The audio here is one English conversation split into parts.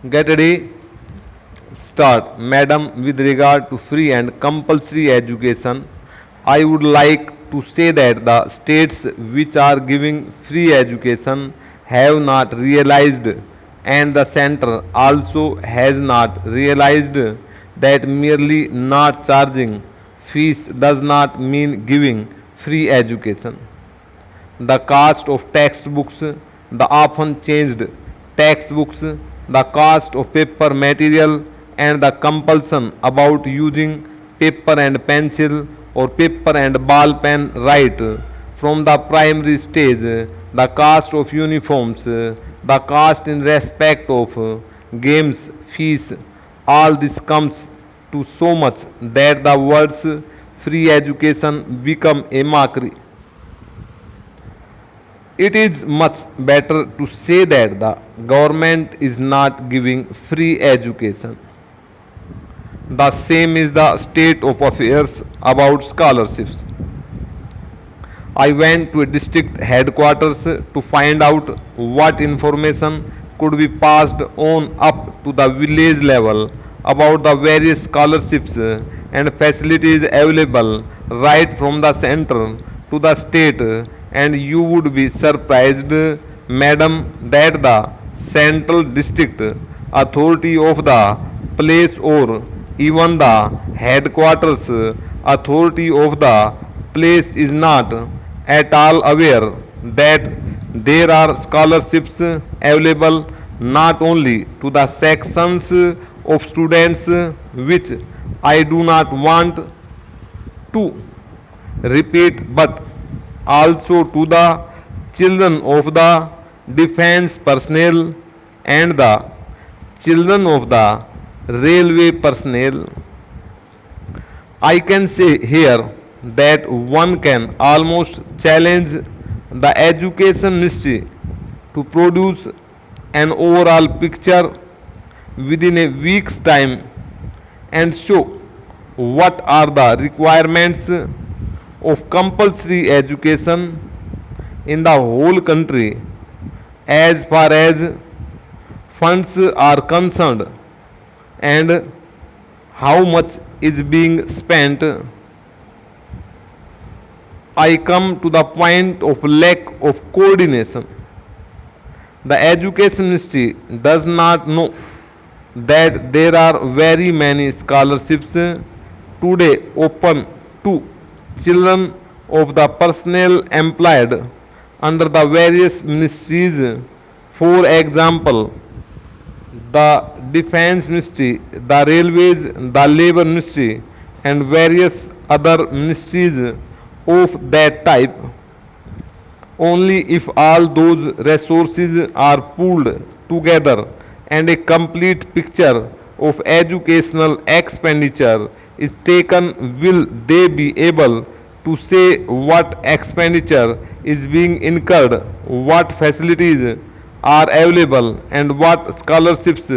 Get ready, start. Madam, with regard to free and compulsory education, I would like to say that the states which are giving free education have not realized, and the center also has not realized, that merely not charging fees does not mean giving free education. The cost of textbooks, the often changed textbooks, the cost of paper material, and the compulsion about using paper and pencil or paper and ball pen right from the primary stage, the cost of uniforms, the cost in respect of games, fees, all this comes to so much that the words free education become a mockery. It is much better to say that the government is not giving free education. The same is the state of affairs about scholarships. I went to a district headquarters to find out what information could be passed on up to the village level about the various scholarships and facilities available right from the center to the state, and you would be surprised, madam, that the central district authority of the place or even the headquarters authority of the place is not at all aware that there are scholarships available not only to the sections of students which I do not want to repeat, but also to the children of the defense personnel and the children of the railway personnel. I can say here that one can almost challenge the education ministry to produce an overall picture within a week's time and show what are the requirements of compulsory education in the whole country as far as funds are concerned, and how much is being spent. I come to the point of lack of coordination. The education ministry does not know that there are very many scholarships today open to children of the personnel employed under the various ministries. For example, the defense ministry, the railways, the labor ministry, and various other ministries of that type. Only if all those resources are pooled together and a complete picture of educational expenditure is taken will they be able to say what expenditure is being incurred, what facilities are available, and what scholarships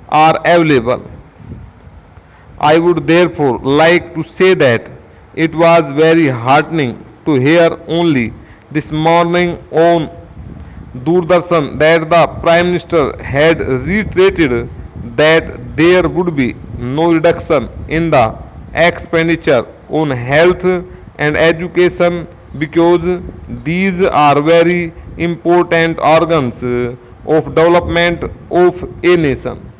are available. I would therefore like to say that it was very heartening to hear only this morning on Doordarshan that the Prime Minister had reiterated that there would be no reduction in the expenditure on health and education because these are very important organs of development of a nation.